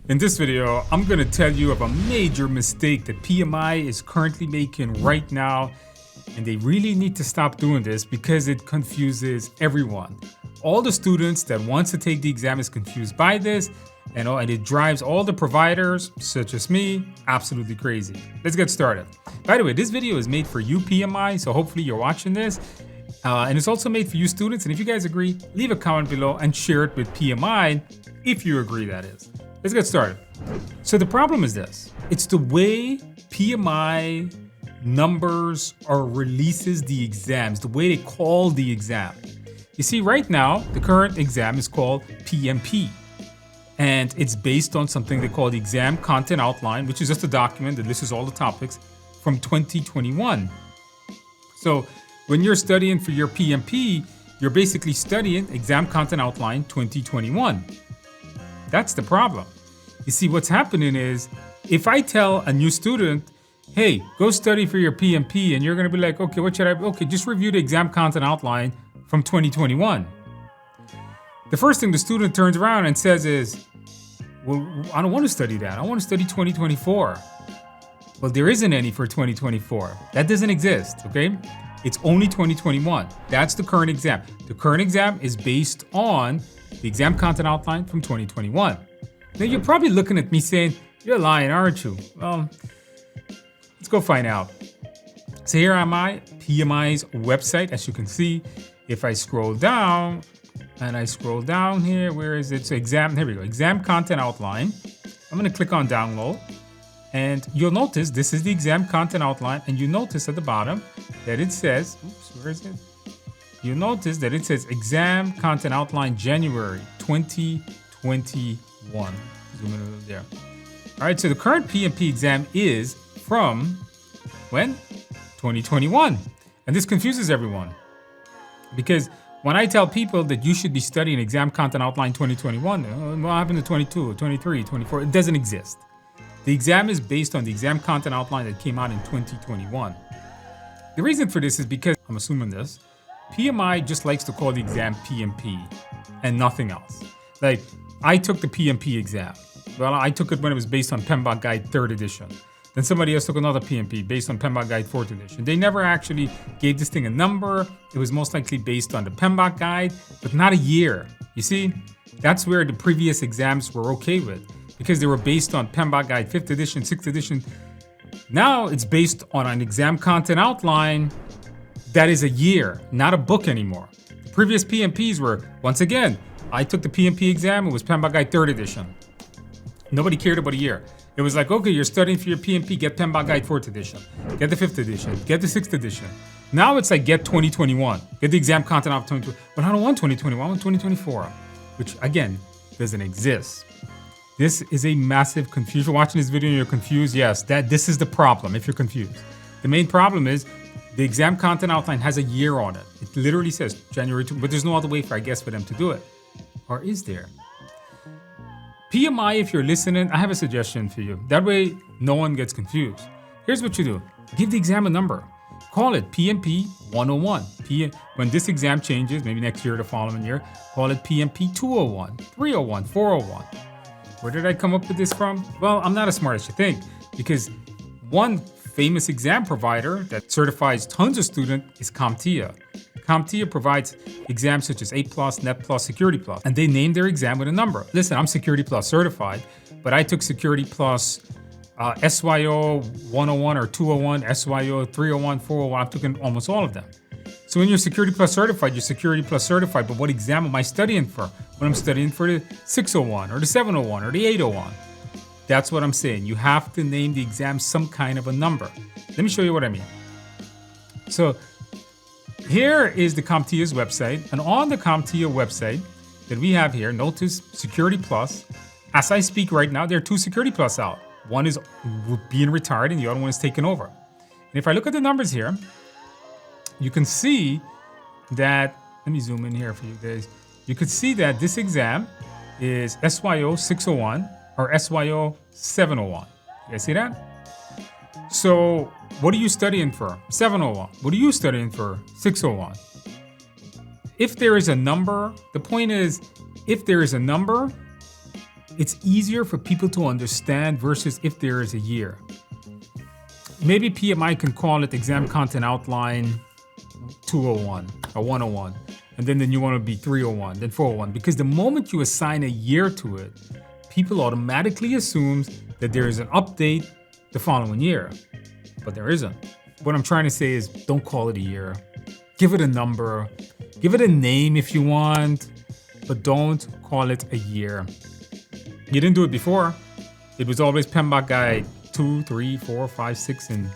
In this video, I'm going to tell you of a major mistake that PMI is currently making right now, and they really need to stop doing this because it confuses everyone. All the students that wants to take the exam is confused by this, and it drives all the providers, such as me, absolutely crazy. Let's get started. By the way, this video is made for you PMI, so hopefully you're watching this. And it's also made for you students, and if you guys agree, leave a comment below and share it with PMI if you agree, that is. Let's get started. So the problem is this. It's the way PMI numbers or releases the exams, the way they call the exam. You see, right now, the current exam is called PMP. And it's based on something they call the Exam Content Outline, which is just a document that lists all the topics from 2021. So when you're studying for your PMP, you're basically studying Exam Content Outline 2021. That's the problem. You see, what's happening is, if I tell a new student, hey, go study for your PMP, and you're going to be like, okay, what should I, okay, just review the Exam Content Outline from 2021. The first thing the student turns around and says is, well, I don't want to study that. I want to study 2024. Well, there isn't any for 2024. That doesn't exist, okay? It's only 2021. That's the current exam. The current exam is based on the Exam Content Outline from 2021. Now, you're probably looking at me saying, you're lying, aren't you? Well, let's go find out. So here am I, PMI's website. As you can see, if I scroll down, and I scroll down here, where is it? So here we go, Exam Content Outline. I'm gonna click on download. And you'll notice this is the Exam Content Outline. And you notice at the bottom that it says, oops, where is it? You notice that it says Exam Content Outline January 2021. Zoom in over there. All right, so the current PMP exam is from when? 2021. And this confuses everyone. Because when I tell people that you should be studying Exam Content Outline 2021, what happened to 22, 23, 24? It doesn't exist. The exam is based on the Exam Content Outline that came out in 2021. The reason for this is because, I'm assuming this, PMI just likes to call the exam PMP and nothing else. Like, I took the PMP exam. Well, I took it when it was based on PMBOK Guide 3rd edition. Then somebody else took another PMP based on PMBOK Guide 4th edition. They never actually gave this thing a number. It was most likely based on the PMBOK Guide, but not a year. You see, that's where the previous exams were okay with, because they were based on PMBOK Guide 5th edition, 6th edition. Now it's based on an Exam Content Outline that is a year, not a book anymore. The previous PMPs were, once again, I took the PMP exam, it was PMBOK Guide 3rd edition. Nobody cared about a year. It was like, okay, you're studying for your PMP, get PMBOK Guide 4th edition, get the 5th edition, get the 6th edition. Now it's like, get 2021, get the Exam Content of 2021. But I don't want 2021, I want 2024, which again, doesn't exist. This is a massive confusion. If you're watching this video and you're confused, yes, this is the problem if you're confused. The main problem is the Exam Content Outline has a year on it. It literally says January 2, but there's no other way for them to do it. Or is there? PMI, if you're listening, I have a suggestion for you. That way, no one gets confused. Here's what you do. Give the exam a number. Call it PMP 101. When this exam changes, maybe next year or the following year, call it PMP 201, 301, 401. Where did I come up with this from? Well, I'm not as smart as you think, because one famous exam provider that certifies tons of students is CompTIA. CompTIA provides exams such as A+, Net+, Security+, and they name their exam with a number. Listen, I'm Security+ certified, but I took Security+ SYO 101 or 201, SYO 301, 401. I've taken almost all of them. So when you're Security+ certified, you're Security+ certified, but what exam am I studying for? When I'm studying for the 601 or the 701 or the 801. That's what I'm saying. You have to name the exam some kind of a number. Let me show you what I mean. So here is the CompTIA's website, and on the CompTIA website that we have here, notice Security+. As I speak right now, there are 2 Security+ out. One is being retired and the other one is taken over. And if I look at the numbers here, you can see that, let me zoom in here for you guys. You could see that this exam is SYO 601 or SYO 701. You guys see that? So what are you studying for? 701. What are you studying for? 601. If there is a number, the point is, if there is a number, it's easier for people to understand versus if there is a year. Maybe PMI can call it exam content outline 201 or 101. And then the new one would be 301, then 401. Because the moment you assign a year to it, people automatically assume that there is an update the following year. But there isn't. What I'm trying to say is don't call it a year. Give it a number. Give it a name if you want. But don't call it a year. You didn't do it before. It was always PMBOK Guide 2, 3, 4, 5, 6, and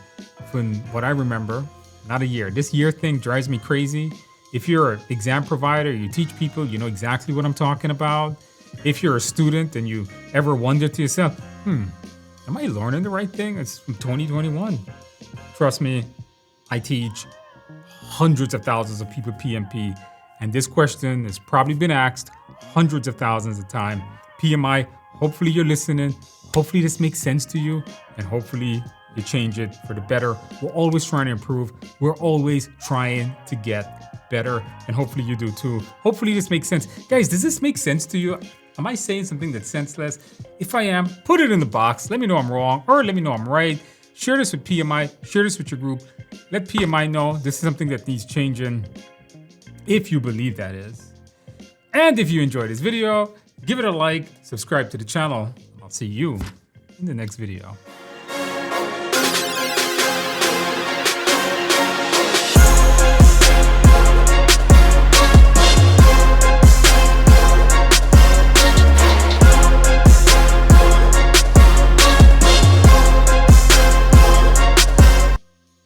from what I remember, not a year. This year thing drives me crazy. If you're an exam provider, you teach people, you know exactly what I'm talking about. If you're a student and you ever wonder to yourself, am I learning the right thing? It's from 2021. Trust me, I teach hundreds of thousands of people PMP, and this question has probably been asked hundreds of thousands of times. PMI, hopefully you're listening. Hopefully this makes sense to you, and hopefully you change it for the better. We're always trying to improve. We're always trying to get better, and hopefully you do too. Hopefully this makes sense. Guys, does this make sense to you? Am I saying something that's senseless? If I am, put it in the box. Let me know I'm wrong, or let me know I'm right. Share this with PMI. Share this with your group. Let PMI know this is something that needs changing, if you believe that is. And if you enjoyed this video, give it a like, subscribe to the channel. I'll see you in the next video.